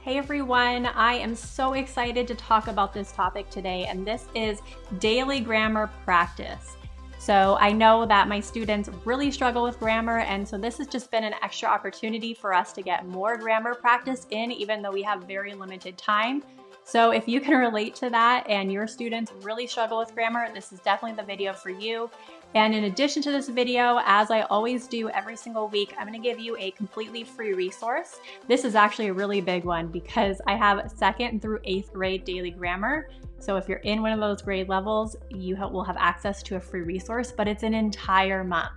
Hey everyone, I am so excited to talk about this topic today, and this is daily grammar practice. So I know that my students really struggle with grammar, and so this has just been an extra opportunity for us to get more grammar practice in, even though we have very limited time. So if you can relate to that and your students really struggle with grammar, this is definitely the video for you. And in addition to this video, as I always do every single week, I'm going to give you a completely free resource. This is actually a really big one because I have 2nd through 8th grade daily grammar. So if you're in one of those grade levels, you will have access to a free resource, but it's an entire month.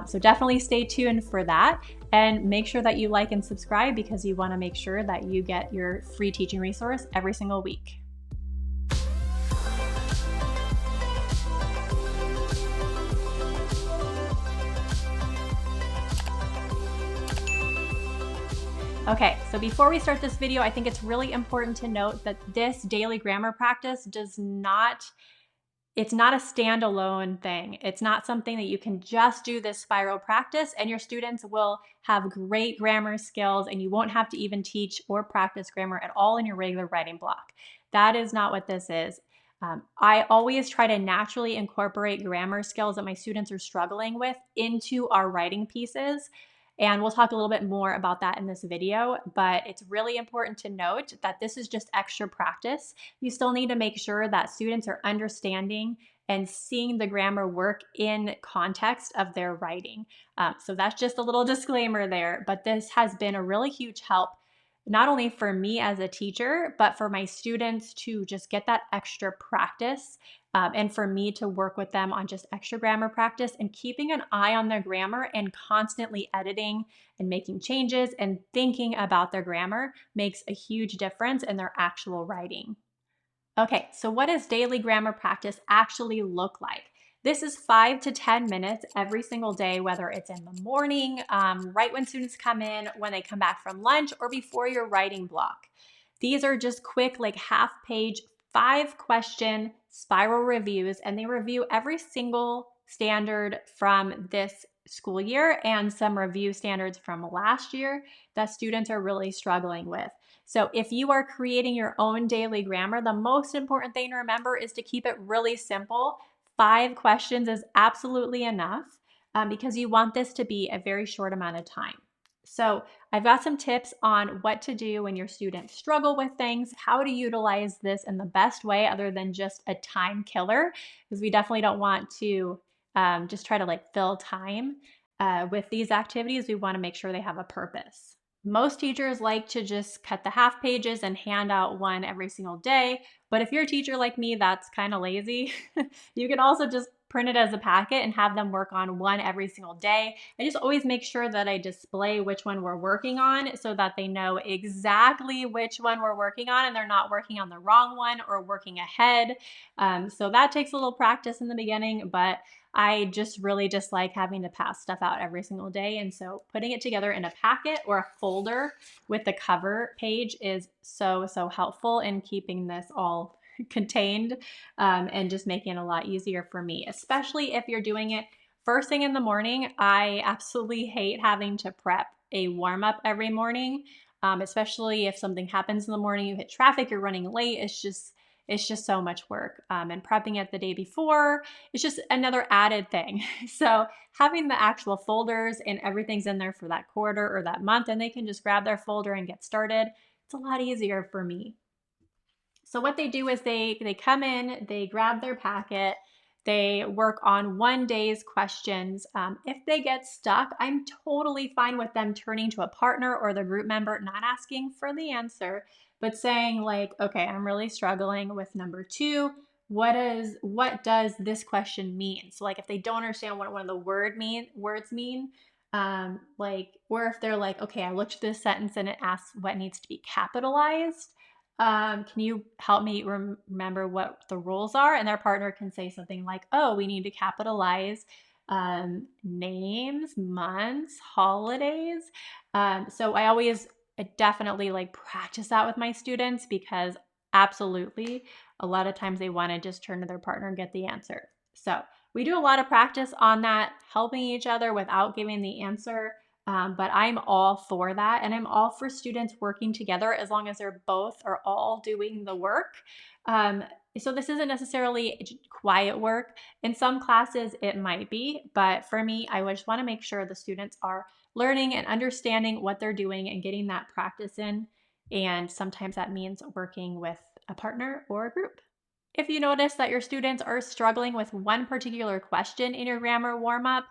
So definitely stay tuned for that, and make sure that you like and subscribe because you want to make sure that you get your free teaching resource every single week. Okay, so before we start this video, I think it's really important to note that this daily grammar practice it's not a standalone thing. It's not something that you can just do this spiral practice and your students will have great grammar skills and you won't have to even teach or practice grammar at all in your regular writing block. That is not what this is. I always try to naturally incorporate grammar skills that my students are struggling with into our writing pieces. And we'll talk a little bit more about that in this video, but it's really important to note that this is just extra practice. You still need to make sure that students are understanding and seeing the grammar work in context of their writing. So that's just a little disclaimer there, but this has been a really huge help, not only for me as a teacher, but for my students to just get that extra practice, and for me to work with them on just extra grammar practice and keeping an eye on their grammar and constantly editing and making changes and thinking about their grammar makes a huge difference in their actual writing. Okay, so what does daily grammar practice actually look like? This is 5 to 10 minutes every single day, whether it's in the morning, right when students come in, when they come back from lunch, or before your writing block. These are just quick, like half-page, 5-question spiral reviews, and they review every single standard from this school year and some review standards from last year that students are really struggling with. So if you are creating your own daily grammar, the most important thing to remember is to keep it really simple. 5 questions is absolutely enough because you want this to be a very short amount of time. So I've got some tips on what to do when your students struggle with things, how to utilize this in the best way other than just a time killer, because we definitely don't want to just try to fill time with these activities. We want to make sure they have a purpose. Most teachers like to just cut the half pages and hand out one every single day. But if you're a teacher like me, that's kind of lazy. You can also just print it as a packet and have them work on one every single day. I just always make sure that I display which one we're working on so that they know exactly which one we're working on and they're not working on the wrong one or working ahead. So that takes a little practice in the beginning, but I just really dislike having to pass stuff out every single day. And so putting it together in a packet or a folder with the cover page is so helpful in keeping this all contained and just making it a lot easier for me, especially if you're doing it first thing in the morning. I absolutely hate having to prep a warm-up every morning, especially if something happens in the morning, you hit traffic, you're running late. It's just so much work. And prepping it the day before, it's just another added thing. So having the actual folders and everything's in there for that quarter or that month, and they can just grab their folder and get started, it's a lot easier for me. So what they do is they come in, they grab their packet, they work on one day's questions. If they get stuck, I'm totally fine with them turning to a partner or the group member, not asking for the answer, but saying okay, I'm really struggling with number 2. What does this question mean? So if they don't understand what one of the words mean, or if they're okay, I looked at this sentence and it asks what needs to be capitalized. Can you help me remember what the rules are? And their partner can say something like, oh, we need to capitalize names, months, holidays. So I definitely practice that with my students because absolutely a lot of times they want to just turn to their partner and get the answer. So we do a lot of practice on that, helping each other without giving the answer. But I'm all for that. And I'm all for students working together as long as they're both or all doing the work. Um, so this isn't necessarily quiet work. In some classes, it might be. But for me, I just want to make sure the students are learning and understanding what they're doing and getting that practice in. And sometimes that means working with a partner or a group. If you notice that your students are struggling with one particular question in your grammar warm-up,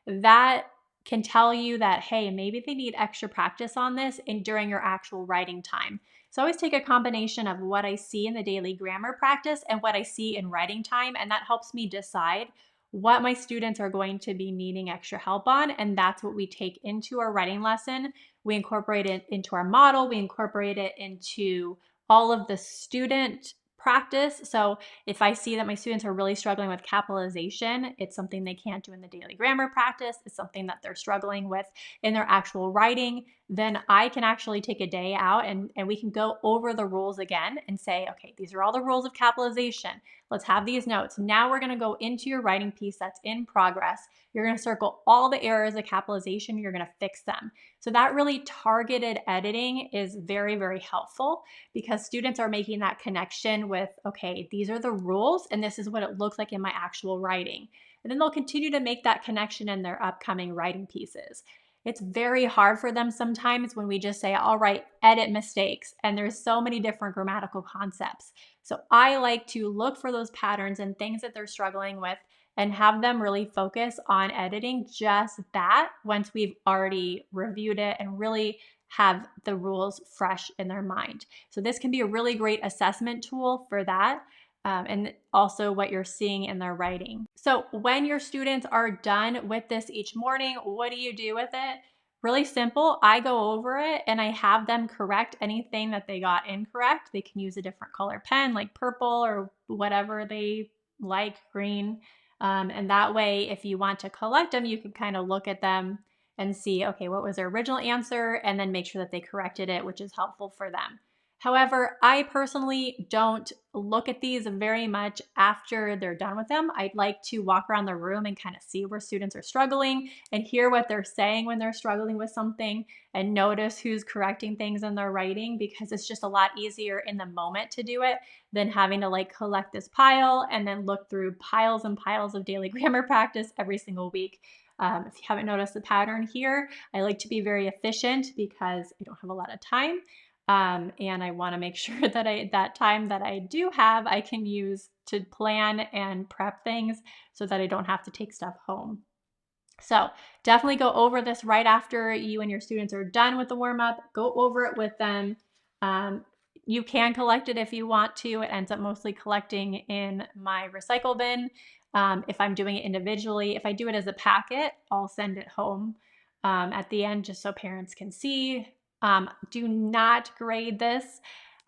that can tell you that, hey, maybe they need extra practice on this and during your actual writing time. So I always take a combination of what I see in the daily grammar practice and what I see in writing time, and that helps me decide what my students are going to be needing extra help on, and that's what we take into our writing lesson. We incorporate it into our model, we incorporate it into all of the student practice. So if I see that my students are really struggling with capitalization, it's something they can't do in the daily grammar practice, it's something that they're struggling with in their actual writing, then I can actually take a day out and we can go over the rules again and say, okay, these are all the rules of capitalization. Let's have these notes. Now we're gonna go into your writing piece that's in progress. You're gonna circle all the errors of capitalization, you're gonna fix them. So that really targeted editing is very, very helpful because students are making that connection with, okay, these are the rules and this is what it looks like in my actual writing. And then they'll continue to make that connection in their upcoming writing pieces. It's very hard for them sometimes when we just say, all right, edit mistakes. And there's so many different grammatical concepts. So I like to look for those patterns and things that they're struggling with and have them really focus on editing just that once we've already reviewed it and really have the rules fresh in their mind. So this can be a really great assessment tool for that. And also what you're seeing in their writing. So when your students are done with this each morning, what do you do with it? Really simple. I go over it and I have them correct anything that they got incorrect. They can use a different color pen like purple or whatever they like, green. And that way, if you want to collect them, you can kind of look at them and see, okay, what was their original answer, and then make sure that they corrected it, which is helpful for them. However, I personally don't look at these very much after they're done with them. I'd like to walk around the room and kind of see where students are struggling and hear what they're saying when they're struggling with something and notice who's correcting things in their writing, because it's just a lot easier in the moment to do it than having to like collect this pile and then look through piles and piles of daily grammar practice every single week. If you haven't noticed the pattern here, I like to be very efficient because I don't have a lot of time. And I want to make sure that that time that I do have, I can use to plan and prep things so that I don't have to take stuff home. So definitely go over this right after you and your students are done with the warm-up. Go over it with them. You can collect it if you want to. It ends up mostly collecting in my recycle bin. If I'm doing it individually, if I do it as a packet, I'll send it home at the end just so parents can see. Do not grade this.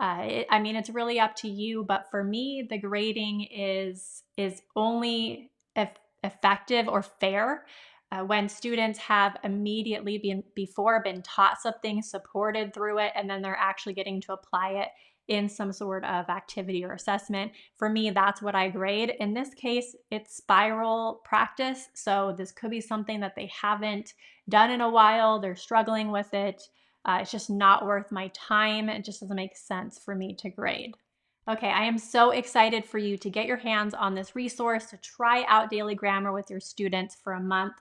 I mean, it's really up to you, but for me, the grading is only effective or fair when students have immediately before been taught something, supported through it, and then they're actually getting to apply it in some sort of activity or assessment. For me, that's what I grade. In this case, it's spiral practice. So this could be something that they haven't done in a while. They're struggling with it. It's just not worth my time. It just doesn't make sense for me to grade. Okay, I am so excited for you to get your hands on this resource to try out daily grammar with your students for a month.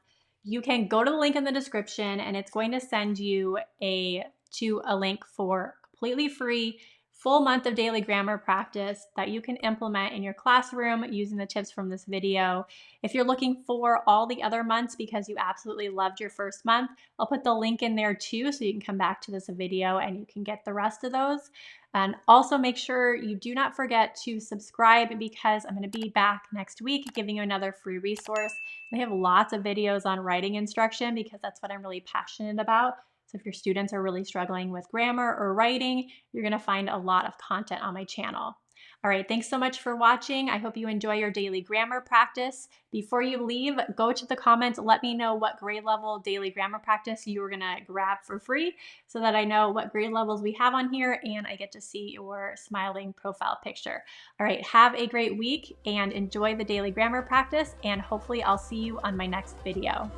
You can go to the link in the description and it's going to send you to a link for completely free full month of daily grammar practice that you can implement in your classroom using the tips from this video. If you're looking for all the other months because you absolutely loved your first month, I'll put the link in there too so you can come back to this video and you can get the rest of those. And also make sure you do not forget to subscribe because I'm going to be back next week giving you another free resource. We have lots of videos on writing instruction because that's what I'm really passionate about. So if your students are really struggling with grammar or writing, you're going to find a lot of content on my channel. All right, thanks so much for watching. I hope you enjoy your daily grammar practice. Before you leave, go to the comments, let me know what grade level daily grammar practice you were gonna grab for free so that I know what grade levels we have on here and I get to see your smiling profile picture. All right, have a great week and enjoy the daily grammar practice, and hopefully I'll see you on my next video.